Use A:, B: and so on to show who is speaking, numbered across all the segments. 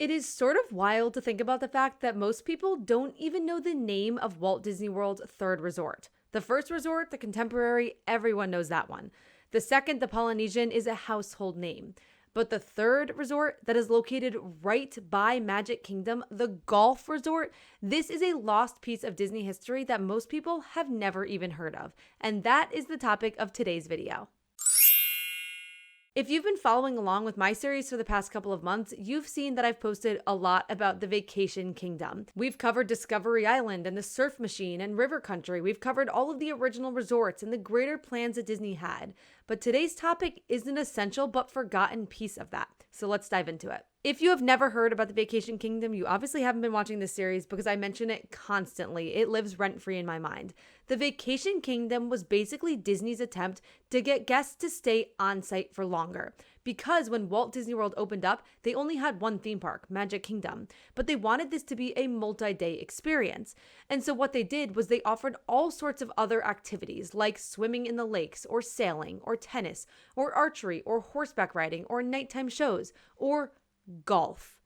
A: It is sort of wild to think about the fact that most people don't even know the name of Walt Disney World's third resort. The first resort, the Contemporary, everyone knows that one. The second, the Polynesian, is a household name. But the third resort that is located right by Magic Kingdom, the golf resort, this is a lost piece of Disney history that most people have never even heard of. And that is the topic of today's video. If you've been following along with my series for the past couple of months, you've seen that I've posted a lot about the Vacation Kingdom. We've covered Discovery Island and the Surf Machine and River Country. We've covered all of the original resorts and the greater plans that Disney had. But today's topic is an essential but forgotten piece of that. So let's dive into it. If you have never heard about the Vacation Kingdom, you obviously haven't been watching this series because I mention it constantly. It lives rent-free in my mind. The Vacation Kingdom was basically Disney's attempt to get guests to stay on site for longer. Because when Walt Disney World opened up, they only had one theme park, Magic Kingdom, but they wanted this to be a multi-day experience. And so what they did was they offered all sorts of other activities like swimming in the lakes or sailing or tennis or archery or horseback riding or nighttime shows or golf.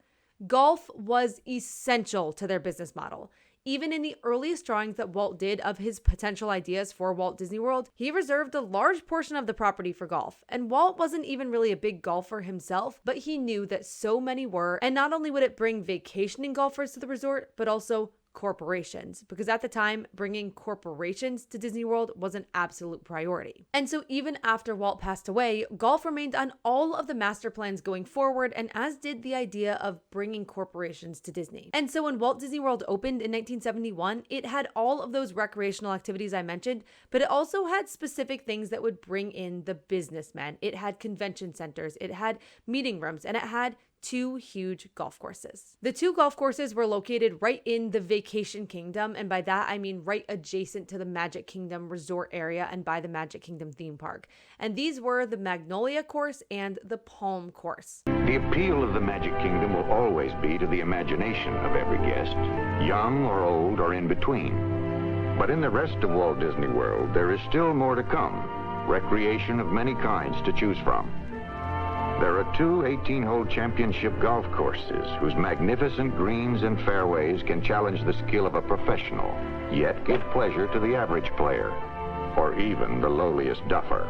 A: Golf was essential to their business model. Even in the earliest drawings that Walt did of his potential ideas for Walt Disney World, he reserved a large portion of the property for golf. And Walt wasn't even really a big golfer himself, but he knew that so many were. And not only would it bring vacationing golfers to the resort, but also corporations, because at the time, bringing corporations to Disney World was an absolute priority. And so even after Walt passed away, golf remained on all of the master plans going forward, and as did the idea of bringing corporations to Disney. And so when Walt Disney World opened in 1971, it had all of those recreational activities I mentioned, but it also had specific things that would bring in the businessmen. It had convention centers, it had meeting rooms, and it had two huge golf courses. The two golf courses were located right in the Vacation Kingdom, and by that I mean right adjacent to the Magic Kingdom resort area and by the Magic Kingdom theme park. And these were the Magnolia course and the Palm course.
B: The appeal of the Magic Kingdom will always be to the imagination of every guest, young or old or in between. But in the rest of Walt Disney World, there is still more to come, recreation of many kinds to choose from. There are two 18-hole championship golf courses whose magnificent greens and fairways can challenge the skill of a professional, yet give pleasure to the average player, or even the lowliest duffer.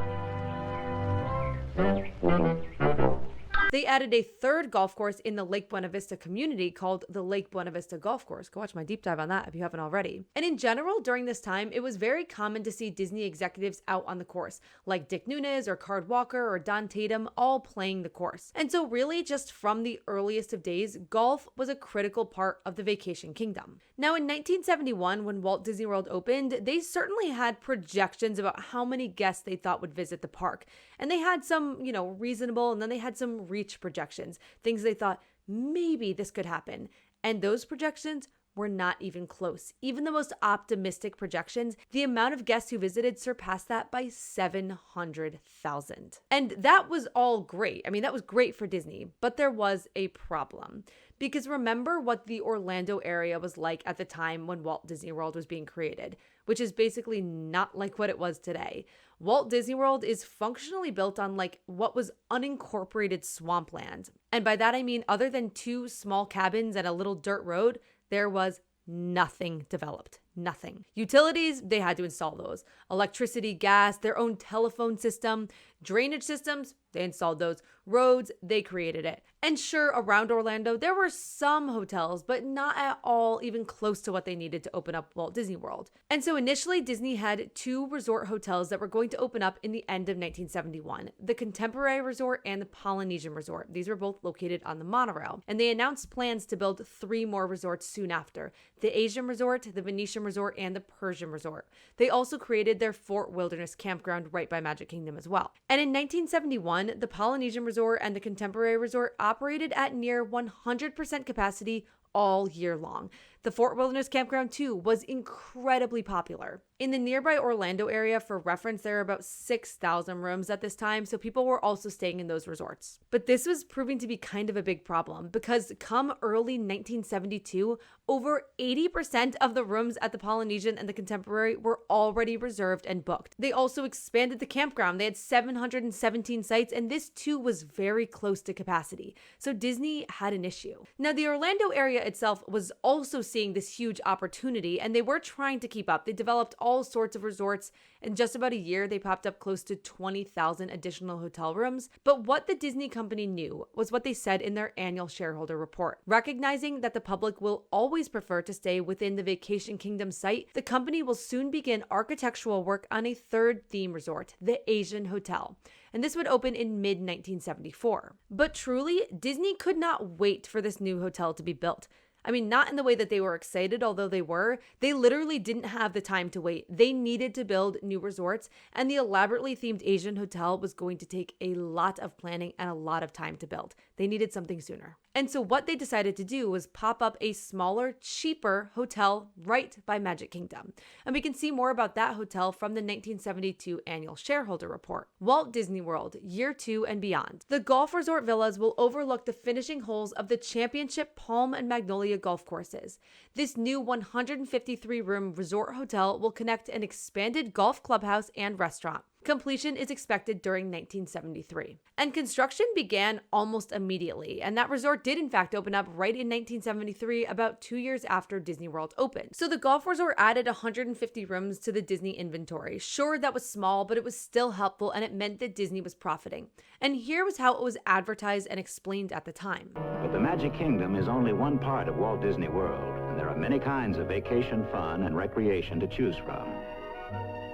A: They added a third golf course in the Lake Buena Vista community called the Lake Buena Vista Golf Course. Go watch my deep dive on that if you haven't already. And in general, during this time, it was very common to see Disney executives out on the course, like Dick Nunes or Card Walker or Don Tatum, all playing the course. And so really, just from the earliest of days, golf was a critical part of the Vacation Kingdom. Now, in 1971, when Walt Disney World opened, they certainly had projections about how many guests they thought would visit the park. And they had some, reasonable, and then they had some reach projections, things they thought maybe this could happen. And those projections were not even close. Even the most optimistic projections, the amount of guests who visited surpassed that by 700,000. And that was all great. I mean, that was great for Disney, but there was a problem. Because remember what the Orlando area was like at the time when Walt Disney World was being created, which is basically not like what it was today. Walt Disney World is functionally built on like what was unincorporated swampland. And by that I mean other than two small cabins and a little dirt road, there was nothing developed. Nothing. Utilities, they had to install those. Electricity, gas, their own telephone system, drainage systems, they installed those. Roads, they created it. And sure, around Orlando, there were some hotels, but not at all even close to what they needed to open up Walt Disney World. And so initially, Disney had two resort hotels that were going to open up in the end of 1971, the Contemporary Resort and the Polynesian Resort. These were both located on the monorail. And they announced plans to build 3 more resorts soon after, the Asian Resort, the Venetian Resort, and the Persian Resort. They also created their Fort Wilderness campground right by Magic Kingdom as well. And in 1971, the Polynesian Resort and the Contemporary Resort operated at near 100% capacity all year long. The Fort Wilderness Campground, too, was incredibly popular. In the nearby Orlando area, for reference, there are about 6,000 rooms at this time, so people were also staying in those resorts. But this was proving to be kind of a big problem because come early 1972, over 80% of the rooms at the Polynesian and the Contemporary were already reserved and booked. They also expanded the campground. They had 717 sites, and this too was very close to capacity. So Disney had an issue. Now, the Orlando area itself was also seeing this huge opportunity, and they were trying to keep up. They developed all sorts of resorts. In just about a year, they popped up close to 20,000 additional hotel rooms. But what the Disney company knew was what they said in their annual shareholder report. Recognizing that the public will always prefer to stay within the Vacation Kingdom site, the company will soon begin architectural work on a third theme resort, the Asian Hotel. And this would open in mid-1974. But truly, Disney could not wait for this new hotel to be built. I mean, not in the way that they were excited, although they were. They literally didn't have the time to wait. They needed to build new resorts, and the elaborately themed Asian hotel was going to take a lot of planning and a lot of time to build. They needed something sooner. And so what they decided to do was pop up a smaller, cheaper hotel right by Magic Kingdom. And we can see more about that hotel from the 1972 annual shareholder report. Walt Disney World, Year 2 and beyond. The golf resort villas will overlook the finishing holes of the Championship Palm and Magnolia golf courses. This new 153-room resort hotel will connect an expanded golf clubhouse and restaurant. Completion is expected during 1973. And construction began almost immediately, and that resort did in fact open up right in 1973, about 2 years after Disney World opened. So the golf resort added 150 rooms to the Disney inventory. Sure, that was small, but it was still helpful, and it meant that Disney was profiting. And here was how it was advertised and explained at the time.
C: But the Magic Kingdom is only one part of Walt Disney World, and there are many kinds of vacation fun and recreation to choose from.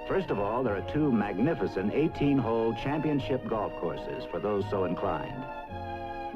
C: First of all, there are two magnificent 18-hole championship golf courses for those so inclined.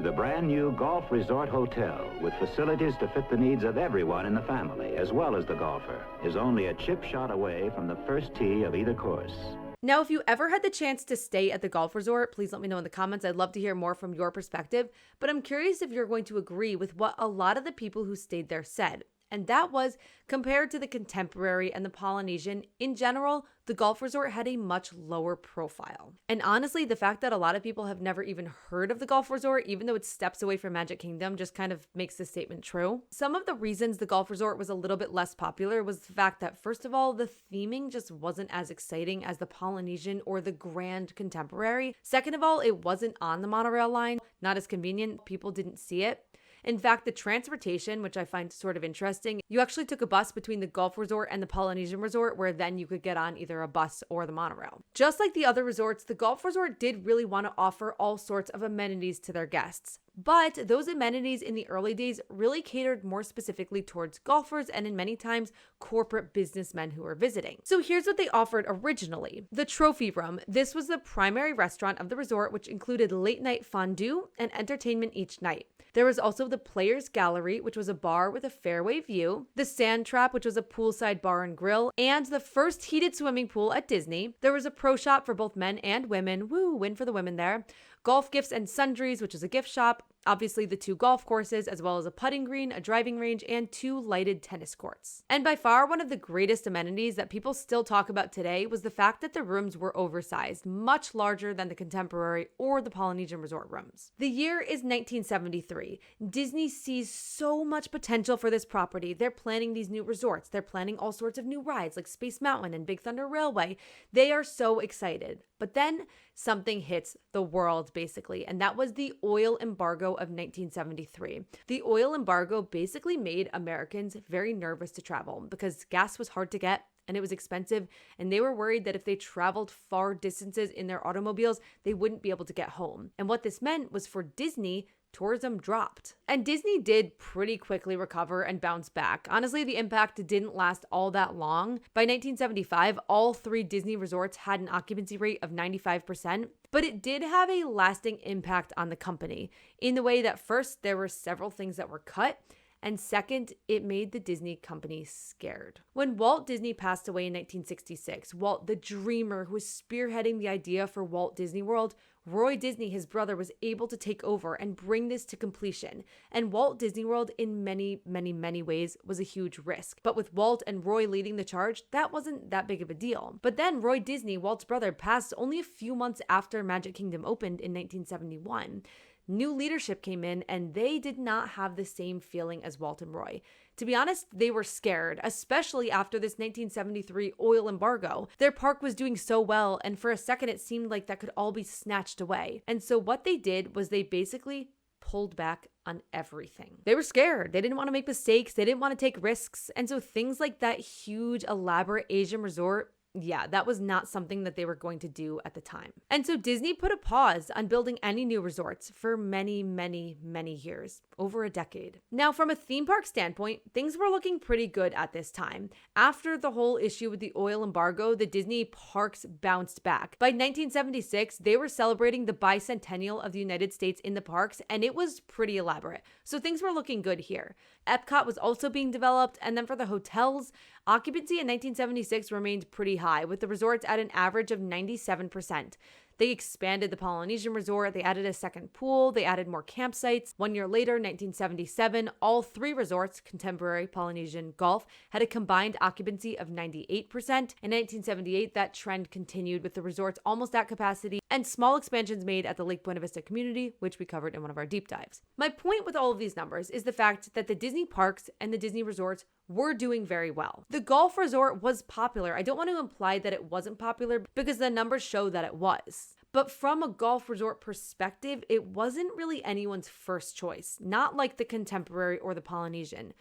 C: The brand new Golf Resort Hotel, with facilities to fit the needs of everyone in the family, as well as the golfer, is only a chip shot away from the first tee of either course.
A: Now, if you ever had the chance to stay at the golf resort, please let me know in the comments. I'd love to hear more from your perspective, but I'm curious if you're going to agree with what a lot of the people who stayed there said. And that was, compared to the Contemporary and the Polynesian, in general, the golf resort had a much lower profile. And honestly, the fact that a lot of people have never even heard of the golf resort, even though it's steps away from Magic Kingdom, just kind of makes this statement true. Some of the reasons the golf resort was a little bit less popular was the fact that, first of all, the theming just wasn't as exciting as the Polynesian or the Grand Contemporary. Second of all, it wasn't on the monorail line, not as convenient, people didn't see it. In fact, the transportation, which I find sort of interesting, you actually took a bus between the golf resort and the Polynesian resort, where then you could get on either a bus or the monorail. Just like the other resorts, the golf resort did really want to offer all sorts of amenities to their guests. But those amenities in the early days really catered more specifically towards golfers and in many times corporate businessmen who were visiting. So here's what they offered originally. The Trophy Room. This was the primary restaurant of the resort, which included late night fondue and entertainment each night. There was also the Players Gallery, which was a bar with a fairway view, the Sand Trap, which was a poolside bar and grill, and the first heated swimming pool at Disney. There was a pro shop for both men and women. Woo, win for the women there. Golf Gifts and Sundries, which is a gift shop. Obviously, the two golf courses, as well as a putting green, a driving range, and 2 lighted tennis courts. And by far, one of the greatest amenities that people still talk about today was the fact that the rooms were oversized, much larger than the Contemporary or the Polynesian resort rooms. The year is 1973. Disney sees so much potential for this property. They're planning these new resorts. They're planning all sorts of new rides like Space Mountain and Big Thunder Railway. They are so excited. But then something hits the world, basically, and that was the oil embargo of 1973. The oil embargo basically made Americans very nervous to travel because gas was hard to get and it was expensive, and they were worried that if they traveled far distances in their automobiles, they wouldn't be able to get home. And what this meant was for Disney, tourism dropped. And Disney did pretty quickly recover and bounce back. Honestly, the impact didn't last all that long. By 1975, all 3 Disney resorts had an occupancy rate of 95%, but it did have a lasting impact on the company in the way that first, there were several things that were cut, and second, it made the Disney company scared. When Walt Disney passed away in 1966, Walt, the dreamer who was spearheading the idea for Walt Disney World, Roy Disney, his brother, was able to take over and bring this to completion. And Walt Disney World, in many, many, many ways, was a huge risk. But with Walt and Roy leading the charge, that wasn't that big of a deal. But then Roy Disney, Walt's brother, passed only a few months after Magic Kingdom opened in 1971. New leadership came in, and they did not have the same feeling as Walt and Roy. To be honest, they were scared, especially after this 1973 oil embargo. Their park was doing so well, and for a second it seemed like that could all be snatched away. And so what they did was they basically pulled back on everything. They were scared. They didn't want to make mistakes. They didn't want to take risks. And so things like that huge, elaborate Asian resort, yeah, that was not something that they were going to do at the time. And so Disney put a pause on building any new resorts for many, many, many years, over a decade. Now, from a theme park standpoint, things were looking pretty good at this time. After the whole issue with the oil embargo, the Disney parks bounced back. By 1976, they were celebrating the bicentennial of the United States in the parks, and it was pretty elaborate. So things were looking good here. Epcot was also being developed, and then for the hotels, occupancy in 1976 remained pretty high, with the resorts at an average of 97%. They expanded the Polynesian resort, they added a second pool, they added more campsites. 1 year later, 1977, all three resorts, Contemporary, Polynesian, Golf, had a combined occupancy of 98%. In 1978, that trend continued with the resorts almost at capacity and small expansions made at the Lake Buena Vista community, which we covered in one of our deep dives. My point with all of these numbers is the fact that the Disney parks and the Disney resorts were doing very well. The golf resort was popular. I don't want to imply that it wasn't popular because the numbers show that it was. But from a golf resort perspective, it wasn't really anyone's first choice, not like the Contemporary or the Polynesian.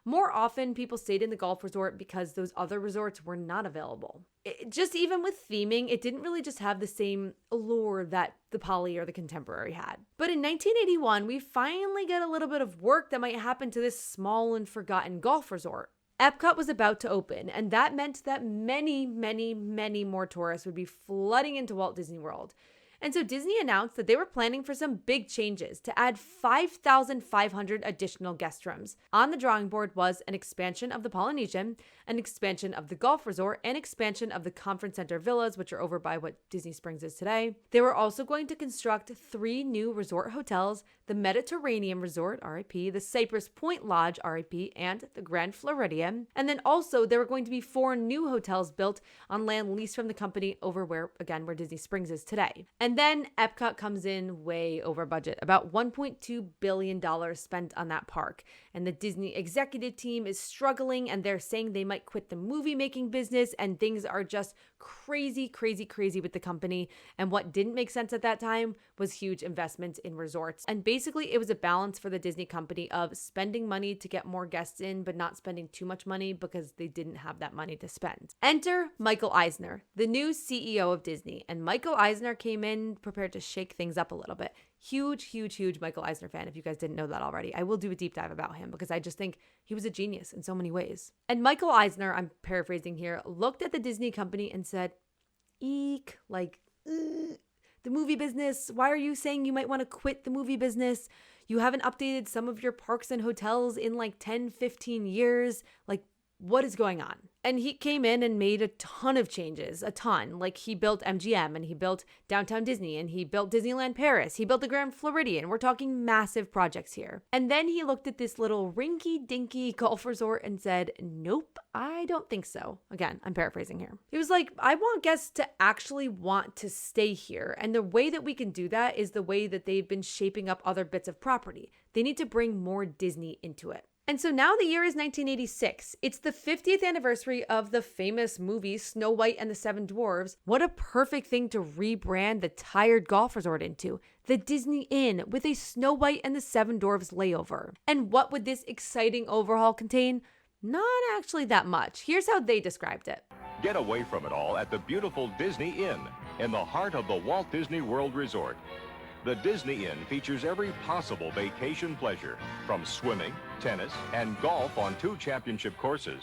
A: More often, people stayed in the golf resort because those other resorts were not available. Just even with theming, it didn't really just have the same allure that the Poly or the Contemporary had. But in 1981, we finally get a little bit of work that might happen to this small and forgotten golf resort. Epcot was about to open, and that meant that many, many, many more tourists would be flooding into Walt Disney World. And so Disney announced that they were planning for some big changes to add 5,500 additional guest rooms. On the drawing board was an expansion of the Polynesian, an expansion of the golf resort, and expansion of the conference center villas, which are over by what Disney Springs is today. They were also going to construct 3 new resort hotels, the Mediterranean Resort, RIP, the Cypress Point Lodge, RIP, and the Grand Floridian. And then also there were going to be 4 new hotels built on land leased from the company over where Disney Springs is today. And then Epcot comes in way over budget, about $1.2 billion spent on that park. And the Disney executive team is struggling, and they're saying they might quit the movie making business, and things are just crazy, crazy, crazy with the company. And what didn't make sense at that time was huge investments in resorts. And basically it was a balance for the Disney company of spending money to get more guests in, but not spending too much money because they didn't have that money to spend. Enter Michael Eisner, the new CEO of Disney. And Michael Eisner came in prepared to shake things up a little bit. Huge, huge, huge Michael Eisner fan, if you guys didn't know that already. I will do a deep dive about him because I just think he was a genius in so many ways. And Michael Eisner, I'm paraphrasing here, looked at the Disney company and said, eek, like, the movie business, why are you saying you might want to quit the movie business? You haven't updated some of your parks and hotels in like 10, 15 years. Like, what is going on? And he came in and made a ton of changes, a ton. Like he built MGM and he built Downtown Disney and he built Disneyland Paris. He built the Grand Floridian. We're talking massive projects here. And then he looked at this little rinky-dinky golf resort and said, nope, I don't think so. Again, I'm paraphrasing here. He was like, I want guests to actually want to stay here. And the way that we can do that is the way that they've been shaping up other bits of property. They need to bring more Disney into it. And so now the year is 1986. It's the 50th anniversary of the famous movie Snow White and the Seven Dwarfs. What a perfect thing to rebrand the tired golf resort into. The Disney Inn with a Snow White and the Seven Dwarfs layover. And what would this exciting overhaul contain? Not actually that much. Here's how they described it.
D: Get away from it all at the beautiful Disney Inn in the heart of the Walt Disney World Resort. The Disney Inn features every possible vacation pleasure, from swimming, tennis, and golf on 2 championship courses,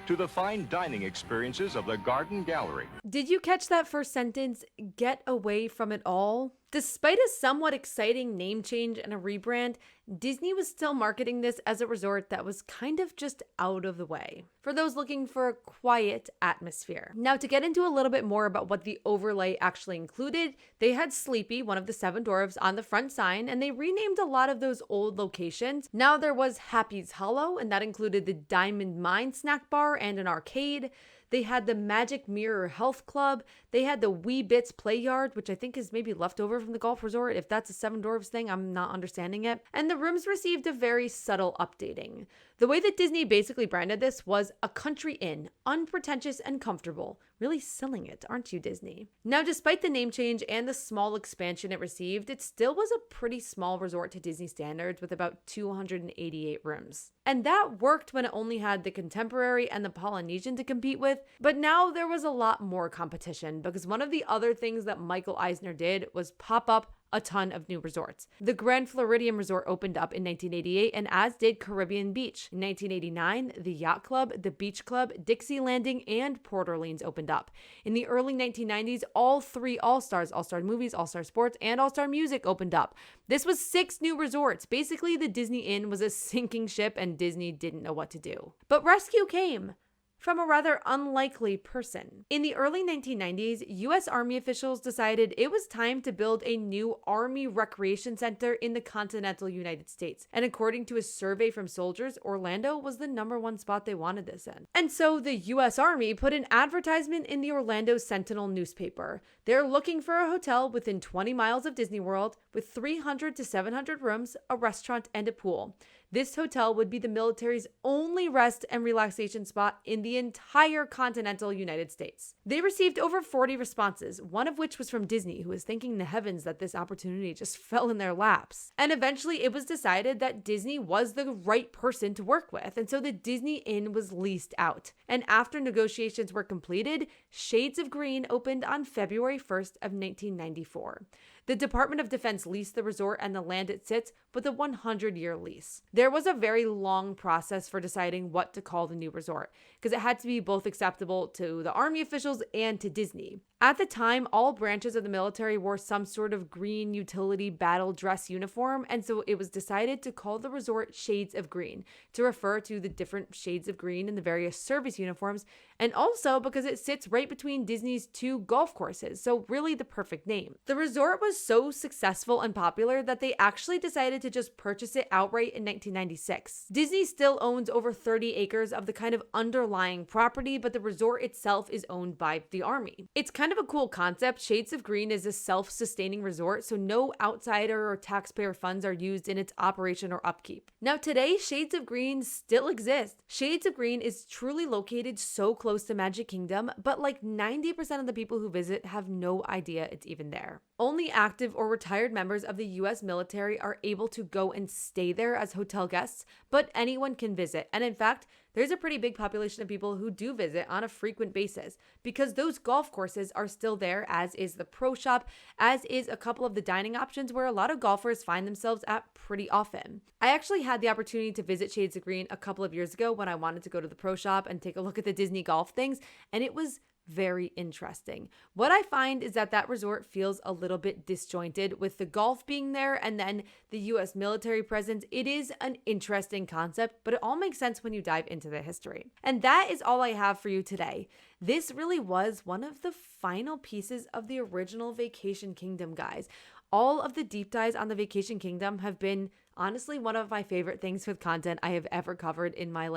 D: to the fine dining experiences of the Garden Gallery.
A: Did you catch that first sentence? Get away from it all? Despite a somewhat exciting name change and a rebrand, Disney was still marketing this as a resort that was kind of just out of the way for those looking for a quiet atmosphere. Now, to get into a little bit more about what the overlay actually included, they had Sleepy, one of the 7 dwarves, on the front sign, and they renamed a lot of those old locations. Now there was Happy's Hollow, and that included the Diamond Mine snack bar and an arcade. They had the Magic Mirror Health Club. They had the Wee Bits Play Yard, which I think is maybe left over from the golf resort. If that's a 7 Dwarfs thing, I'm not understanding it. And the rooms received a very subtle updating. The way that Disney basically branded this was a country inn, unpretentious and comfortable. Really selling it, aren't you, Disney? Now, despite the name change and the small expansion it received, it still was a pretty small resort to Disney standards with about 288 rooms. And that worked when it only had the Contemporary and the Polynesian to compete with, but now there was a lot more competition because one of the other things that Michael Eisner did was pop up a ton of new resorts. The Grand Floridian Resort opened up in 1988, and as did Caribbean Beach. In 1989, the Yacht Club, the Beach Club, Dixie Landing, and Port Orleans opened up. In the early 1990s, all 3 All-Stars, All-Star Movies, All-Star Sports, and All-Star Music opened up. This was 6 new resorts. Basically, the Disney Inn was a sinking ship, and Disney didn't know what to do. But rescue came from a rather unlikely person. In the early 1990s, U.S. Army officials decided it was time to build a new Army recreation center in the continental United States. And according to a survey from soldiers, Orlando was the #1 spot they wanted this in. And so the U.S. Army put an advertisement in the Orlando Sentinel newspaper. They're looking for a hotel within 20 miles of Disney World with 300 to 700 rooms, a restaurant, and a pool. This hotel would be the military's only rest and relaxation spot in the entire continental United States. They received over 40 responses, one of which was from Disney, who was thanking the heavens that this opportunity just fell in their laps. And eventually it was decided that Disney was the right person to work with, and so the Disney Inn was leased out. And after negotiations were completed, Shades of Green opened on February 1st of 1994. The Department of Defense leased the resort and the land it sits with a 100-year lease. There was a very long process for deciding what to call the new resort, because it had to be both acceptable to the Army officials and to Disney. At the time, all branches of the military wore some sort of green utility battle dress uniform, and so it was decided to call the resort Shades of Green to refer to the different shades of green in the various service uniforms, and also because it sits right between Disney's 2 golf courses, so really the perfect name. The resort was so successful and popular that they actually decided to just purchase it outright in 1996. Disney still owns over 30 acres of the kind of underlying property, but the resort itself is owned by the Army. It's kind of a cool concept. Shades of Green is a self-sustaining resort, so no outsider or taxpayer funds are used in its operation or upkeep. Now today, Shades of Green still exists. Shades of Green is truly located so close to Magic Kingdom, but like 90% of the people who visit have no idea it's even there. Only active or retired members of the U.S. military are able to go and stay there as hotel guests, but anyone can visit. And in fact, there's a pretty big population of people who do visit on a frequent basis because those golf courses are still there, as is the pro shop, as is a couple of the dining options where a lot of golfers find themselves at pretty often. I actually had the opportunity to visit Shades of Green a couple of years ago when I wanted to go to the pro shop and take a look at the Disney golf things, and it was very interesting. What I find is that resort feels a little bit disjointed with the golf being there and then the US military presence. It is an interesting concept, but it all makes sense when you dive into the history. And that is all I have for you today. This really was one of the final pieces of the original Vacation Kingdom, guys. All of the deep dives on the Vacation Kingdom have been honestly one of my favorite things with content I have ever covered in my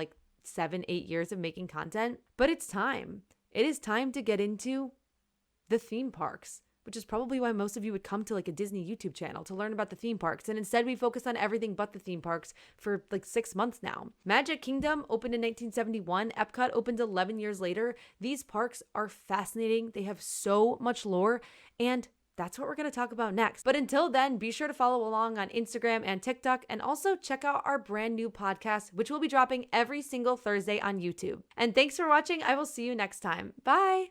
A: 7-8 years of making content. But it's time. It is time to get into the theme parks, which is probably why most of you would come to a Disney YouTube channel to learn about the theme parks. And instead we focus on everything but the theme parks for 6 months now. Magic Kingdom opened in 1971. Epcot opened 11 years later. These parks are fascinating. They have so much lore, and that's what we're going to talk about next. But until then, be sure to follow along on Instagram and TikTok, and also check out our brand new podcast, which will be dropping every single Thursday on YouTube. And thanks for watching. I will see you next time. Bye.